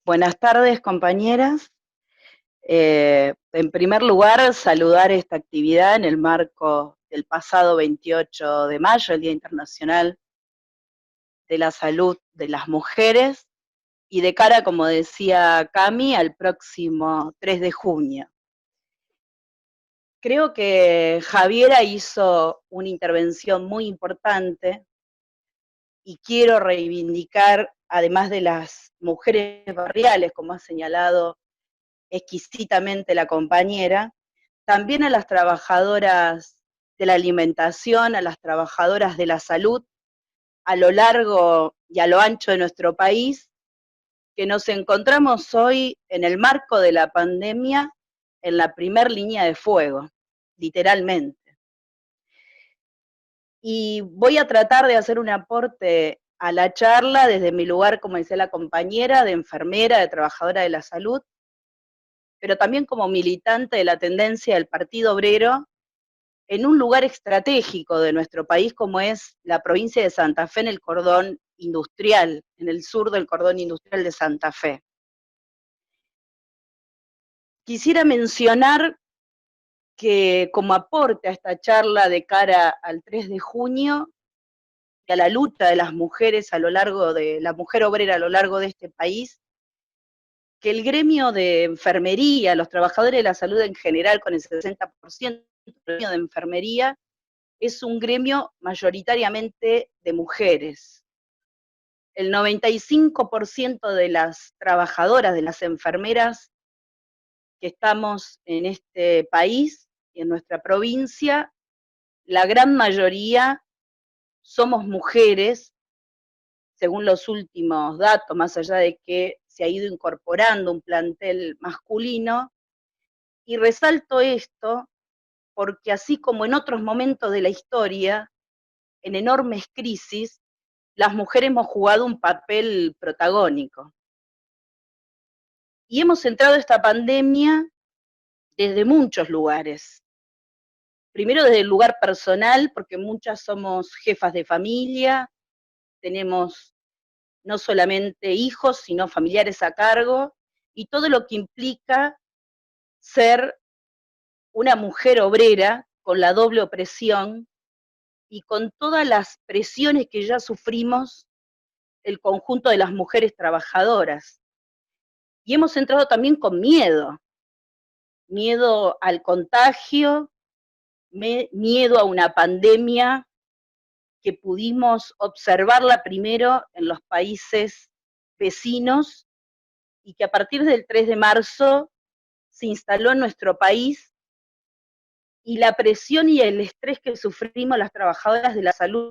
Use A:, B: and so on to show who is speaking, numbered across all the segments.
A: Buenas tardes, compañeras. En primer lugar, saludar esta actividad en el marco del pasado 28 de mayo, el Día Internacional de la Salud de las Mujeres, y de cara, como decía Cami, al próximo 3 de junio. Creo que Javiera hizo una intervención muy importante y quiero reivindicar, además de las mujeres barriales, como ha señalado exquisitamente la compañera, también a las trabajadoras de la alimentación, a las trabajadoras de la salud, a lo largo y a lo ancho de nuestro país, que nos encontramos hoy en el marco de la pandemia en la primer línea de fuego, literalmente. Y voy a tratar de hacer un aporte a la charla desde mi lugar, como decía la compañera, de enfermera, de trabajadora de la salud, pero también como militante de la tendencia del Partido Obrero, en un lugar estratégico de nuestro país como es la provincia de Santa Fe, en el cordón industrial, en el sur del cordón industrial de Santa Fe. Quisiera mencionar que como aporte a esta charla de cara al 3 de junio y a la lucha de las mujeres a lo largo de la mujer obrera a lo largo de este país, que el gremio de enfermería, los trabajadores de la salud en general, con el 60% del gremio de enfermería, es un gremio mayoritariamente de mujeres. El 95% de las trabajadoras, de las enfermeras que estamos en este país y en nuestra provincia, la gran mayoría somos mujeres, según los últimos datos, más allá de que se ha ido incorporando un plantel masculino, y resalto esto porque así como en otros momentos de la historia, en enormes crisis, las mujeres hemos jugado un papel protagónico. Y hemos entrado a esta pandemia desde muchos lugares. Primero desde el lugar personal, porque muchas somos jefas de familia, tenemos no solamente hijos, sino familiares a cargo, y todo lo que implica ser una mujer obrera con la doble opresión y con todas las presiones que ya sufrimos el conjunto de las mujeres trabajadoras. Y hemos entrado también con miedo, miedo al contagio, miedo a una pandemia que pudimos observarla primero en los países vecinos y que a partir del 3 de marzo se instaló en nuestro país, y la presión y el estrés que sufrimos las trabajadoras de la salud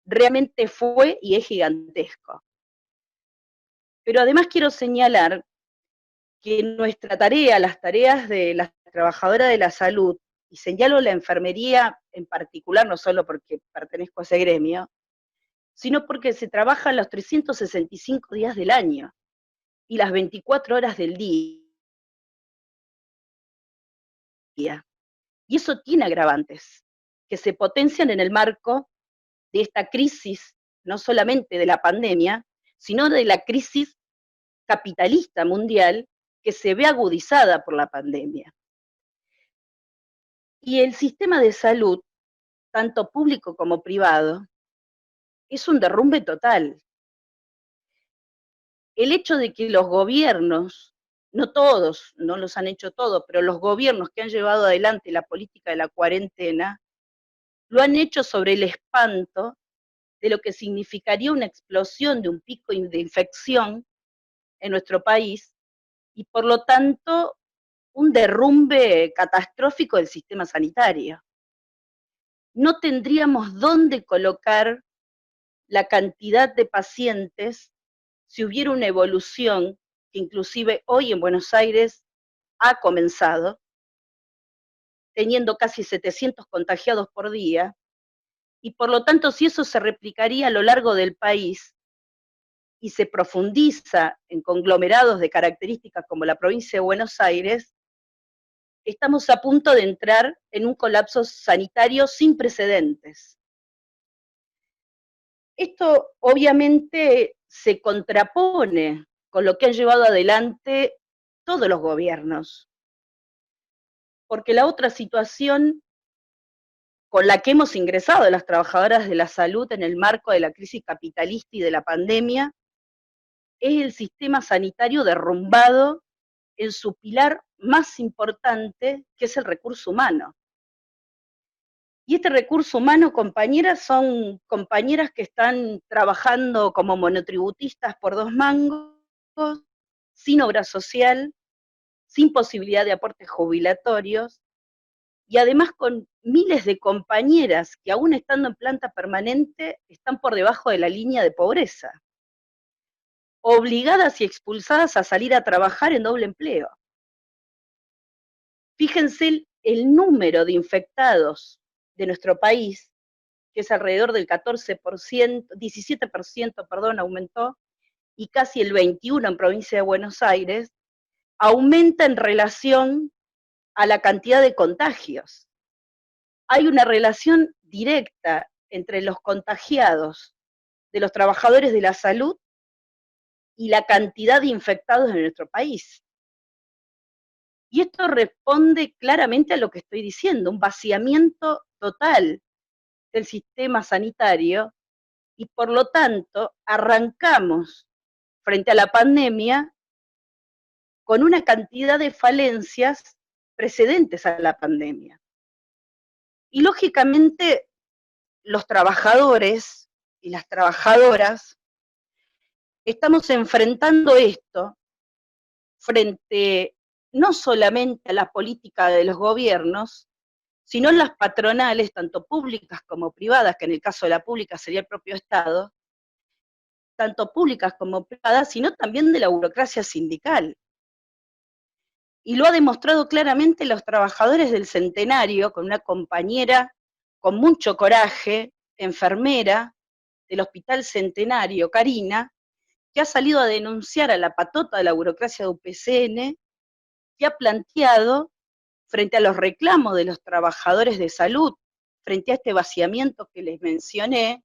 A: realmente fue y es gigantesco. Pero además quiero señalar que nuestra tarea, las tareas de las trabajadoras de la salud, y señalo la enfermería en particular, no solo porque pertenezco a ese gremio, sino porque se trabaja los 365 días del año y las 24 horas del día. Y eso tiene agravantes que se potencian en el marco de esta crisis, no solamente de la pandemia, sino de la crisis capitalista mundial que se ve agudizada por la pandemia. Y el sistema de salud, tanto público como privado, es un derrumbe total. El hecho de que los gobiernos, no todos, no los han hecho todos, pero los gobiernos que han llevado adelante la política de la cuarentena, lo han hecho sobre el espanto de lo que significaría una explosión de un pico de infección en nuestro país y por lo tanto un derrumbe catastrófico del sistema sanitario. No tendríamos dónde colocar la cantidad de pacientes si hubiera una evolución que inclusive hoy en Buenos Aires ha comenzado, teniendo casi 700 contagiados por día, y por lo tanto si eso se replicaría a lo largo del país y se profundiza en conglomerados de características como la provincia de Buenos Aires, estamos a punto de entrar en un colapso sanitario sin precedentes. Esto obviamente se contrapone con lo que han llevado adelante todos los gobiernos. Porque la otra situación con la que hemos ingresado las trabajadoras de la salud en el marco de la crisis capitalista y de la pandemia es el sistema sanitario derrumbado en su pilar más importante, que es el recurso humano. Y este recurso humano, compañeras, son compañeras que están trabajando como monotributistas por 2 mangos, sin obra social, sin posibilidad de aportes jubilatorios, y además con miles de compañeras que aún estando en planta permanente están por debajo de la línea de pobreza, obligadas y expulsadas a salir a trabajar en doble empleo. Fíjense el número de infectados de nuestro país, que es alrededor del 14%, 17%, perdón, aumentó, y casi el 21% en provincia de Buenos Aires, aumenta en relación a la cantidad de contagios. Hay una relación directa entre los contagiados de los trabajadores de la salud y la cantidad de infectados en nuestro país. Y esto responde claramente a lo que estoy diciendo, un vaciamiento total del sistema sanitario y por lo tanto arrancamos frente a la pandemia con una cantidad de falencias precedentes a la pandemia. Y lógicamente los trabajadores y las trabajadoras estamos enfrentando esto frente no solamente a la política de los gobiernos, sino las patronales, tanto públicas como privadas, que en el caso de la pública sería el propio Estado, tanto públicas como privadas, sino también de la burocracia sindical. Y lo ha demostrado claramente los trabajadores del Centenario, con una compañera con mucho coraje, enfermera del Hospital Centenario, Karina, que ha salido a denunciar a la patota de la burocracia de UPCN, que ha planteado, frente a los reclamos de los trabajadores de salud, frente a este vaciamiento que les mencioné,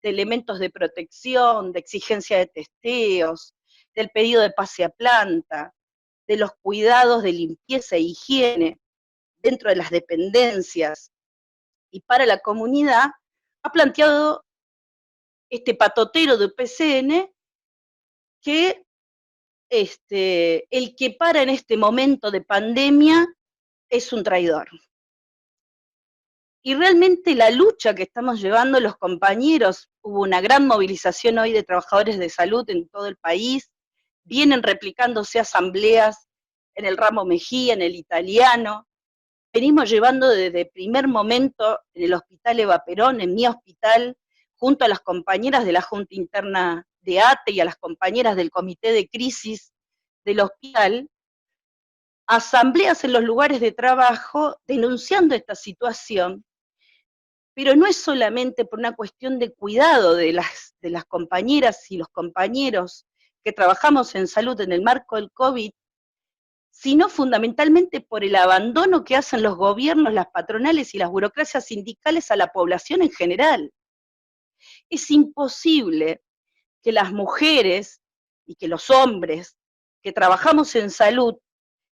A: de elementos de protección, de exigencia de testeos, del pedido de pase a planta, de los cuidados de limpieza e higiene dentro de las dependencias y para la comunidad, ha planteado este patotero de UPCN que el que para en este momento de pandemia es un traidor. Y realmente la lucha que estamos llevando los compañeros, hubo una gran movilización hoy de trabajadores de salud en todo el país, vienen replicándose asambleas en el Ramo Mejía, en el Italiano, venimos llevando desde el primer momento en el Hospital Eva Perón, en mi hospital, junto a las compañeras de la Junta Interna de ATE y a las compañeras del Comité de Crisis del hospital, asambleas en los lugares de trabajo denunciando esta situación, pero no es solamente por una cuestión de cuidado de las compañeras y los compañeros que trabajamos en salud en el marco del COVID, sino fundamentalmente por el abandono que hacen los gobiernos, las patronales y las burocracias sindicales a la población en general. Es imposible que las mujeres y que los hombres que trabajamos en salud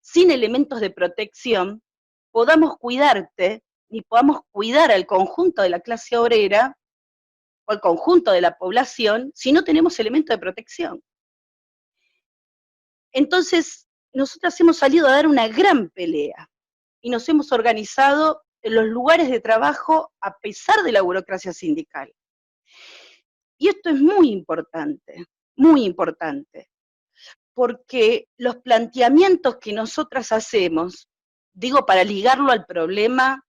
A: sin elementos de protección podamos cuidarte ni podamos cuidar al conjunto de la clase obrera o al conjunto de la población si no tenemos elementos de protección. Entonces, nosotras hemos salido a dar una gran pelea y nos hemos organizado en los lugares de trabajo a pesar de la burocracia sindical. Y esto es muy importante, porque los planteamientos que nosotras hacemos, digo para ligarlo al problema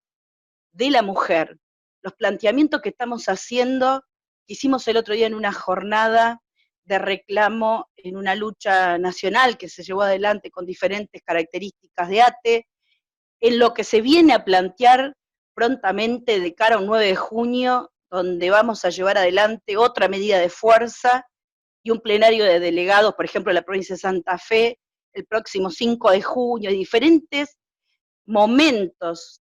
A: de la mujer, los planteamientos que estamos haciendo, que hicimos el otro día en una jornada de reclamo en una lucha nacional que se llevó adelante con diferentes características de ATE, en lo que se viene a plantear prontamente de cara a un 9 de junio, donde vamos a llevar adelante otra medida de fuerza y un plenario de delegados, por ejemplo, en la provincia de Santa Fe, el próximo 5 de junio, y diferentes momentos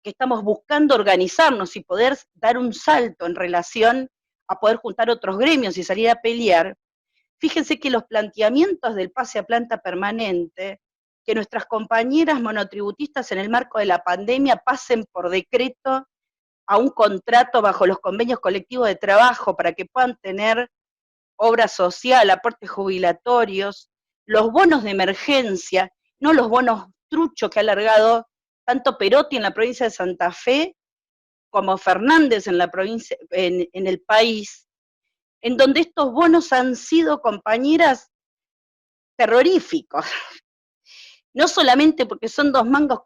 A: que estamos buscando organizarnos y poder dar un salto en relación a poder juntar otros gremios y salir a pelear, Fíjense que los planteamientos del pase a planta permanente, que nuestras compañeras monotributistas en el marco de la pandemia pasen por decreto a un contrato bajo los convenios colectivos de trabajo para que puedan tener obra social, aportes jubilatorios, los bonos de emergencia, no los bonos truchos que ha alargado tanto Perotti en la provincia de Santa Fe como Fernández en la provincia, en el país, en donde estos bonos han sido, compañeras, terroríficos. No solamente porque son 2,50 mangos,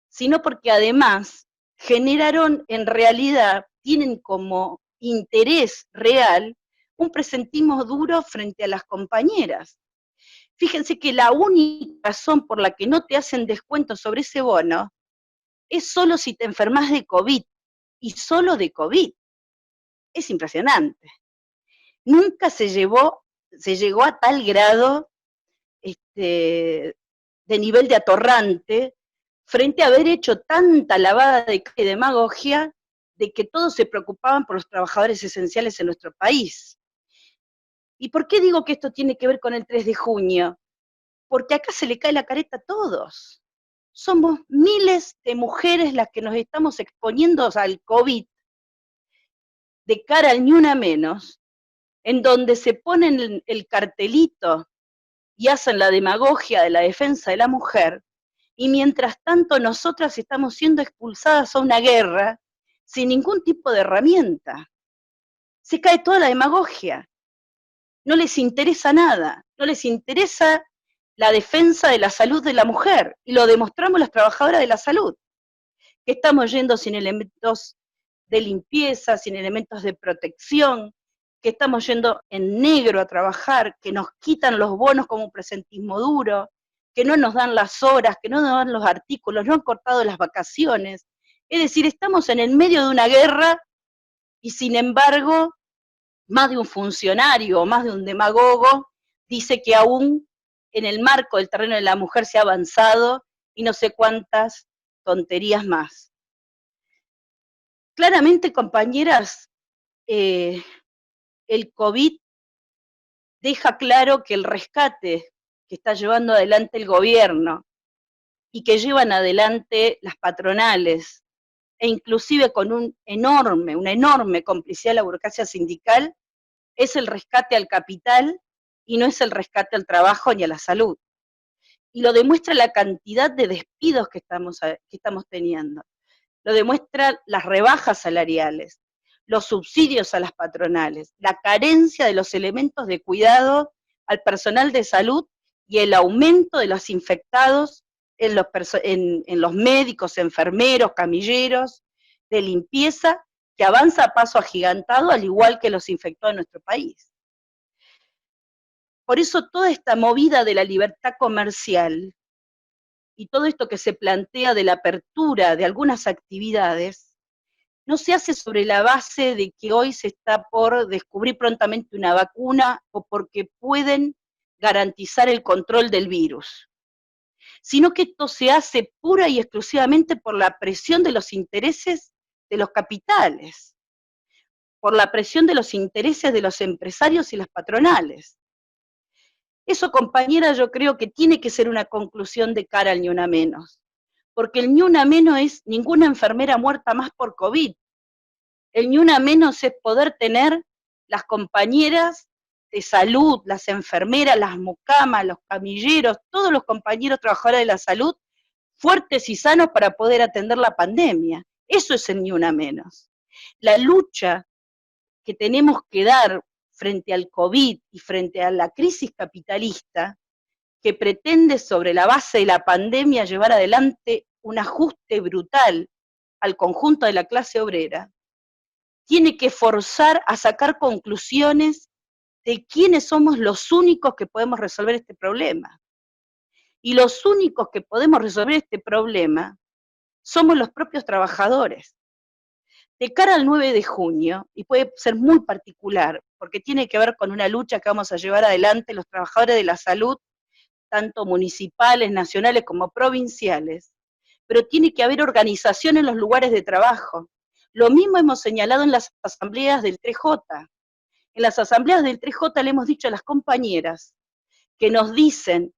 A: sino porque además generaron, en realidad, tienen como interés real un presentismo duro frente a las compañeras. Fíjense que la única razón por la que no te hacen descuento sobre ese bono es solo si te enfermas de COVID, y solo de COVID. Es impresionante. Nunca se llegó a tal grado de nivel de atorrante frente a haber hecho tanta lavada de demagogia de que todos se preocupaban por los trabajadores esenciales en nuestro país. ¿Y por qué digo que esto tiene que ver con el 3 de junio? Porque acá se le cae la careta a todos. Somos miles de mujeres las que nos estamos exponiendo al COVID de cara al Ni Una Menos, en donde se ponen el cartelito y hacen la demagogia de la defensa de la mujer, y mientras tanto nosotras estamos siendo expulsadas a una guerra sin ningún tipo de herramienta. Se cae toda la demagogia. No les interesa nada, no les interesa la defensa de la salud de la mujer, y lo demostramos las trabajadoras de la salud, que estamos yendo sin elementos de limpieza, sin elementos de protección, que estamos yendo en negro a trabajar, que nos quitan los bonos como un presentismo duro, que no nos dan las horas, que no nos dan los artículos, no han cortado las vacaciones. Es decir, estamos en el medio de una guerra y sin embargo, más de un funcionario o más de un demagogo dice que aún en el marco del terreno de la mujer se ha avanzado y no sé cuántas tonterías más. Claramente, compañeras, el COVID deja claro que el rescate que está llevando adelante el gobierno y que llevan adelante las patronales, e inclusive con una enorme complicidad de la burocracia sindical, es el rescate al capital y no es el rescate al trabajo ni a la salud. Y lo demuestra la cantidad de despidos que estamos teniendo. Lo demuestran las rebajas salariales, los subsidios a las patronales, la carencia de los elementos de cuidado al personal de salud y el aumento de los infectados en los médicos, enfermeros, camilleros, de limpieza, que avanza a paso agigantado, al igual que los infectados en nuestro país. Por eso toda esta movida de la libertad comercial y todo esto que se plantea de la apertura de algunas actividades, no se hace sobre la base de que hoy se está por descubrir prontamente una vacuna o porque pueden garantizar el control del virus, sino que esto se hace pura y exclusivamente por la presión de los intereses de los capitales, por la presión de los intereses de los empresarios y las patronales. Eso, compañera, yo creo que tiene que ser una conclusión de cara al Ni Una Menos, porque el Ni Una Menos es ninguna enfermera muerta más por COVID. El Ni Una Menos es poder tener las compañeras de salud, las enfermeras, las mucamas, los camilleros, todos los compañeros trabajadores de la salud, fuertes y sanos para poder atender la pandemia. Eso es el Ni Una Menos. La lucha que tenemos que dar frente al COVID y frente a la crisis capitalista, que pretende sobre la base de la pandemia llevar adelante un ajuste brutal al conjunto de la clase obrera, tiene que forzar a sacar conclusiones de quiénes somos los únicos que podemos resolver este problema. Y los únicos que podemos resolver este problema somos los propios trabajadores. De cara al 9 de junio, y puede ser muy particular, porque tiene que ver con una lucha que vamos a llevar adelante los trabajadores de la salud, tanto municipales, nacionales como provinciales, pero tiene que haber organización en los lugares de trabajo. Lo mismo hemos señalado en las asambleas del 3J. En las asambleas del 3J le hemos dicho a las compañeras que nos dicen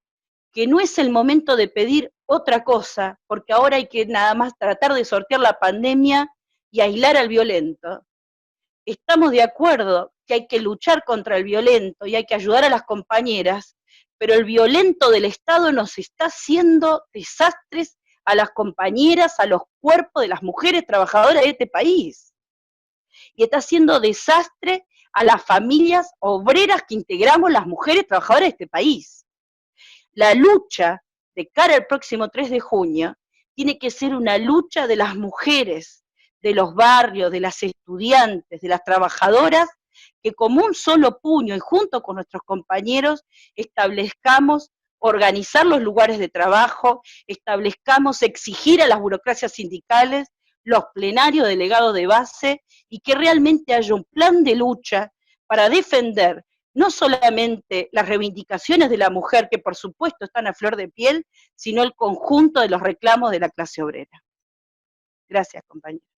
A: que no es el momento de pedir otra cosa, porque ahora hay que nada más tratar de sortear la pandemia y aislar al violento. Estamos de acuerdo que hay que luchar contra el violento y hay que ayudar a las compañeras, pero el violento del Estado nos está haciendo desastres a las compañeras, a los cuerpos de las mujeres trabajadoras de este país. Y está haciendo desastre a las familias obreras que integramos las mujeres trabajadoras de este país. La lucha de cara al próximo 3 de junio tiene que ser una lucha de las mujeres, de los barrios, de las estudiantes, de las trabajadoras, que como un solo puño y junto con nuestros compañeros establezcamos organizar los lugares de trabajo, establezcamos exigir a las burocracias sindicales, los plenarios delegados de base y que realmente haya un plan de lucha para defender no solamente las reivindicaciones de la mujer, que por supuesto están a flor de piel, sino el conjunto de los reclamos de la clase obrera. Gracias, compañero.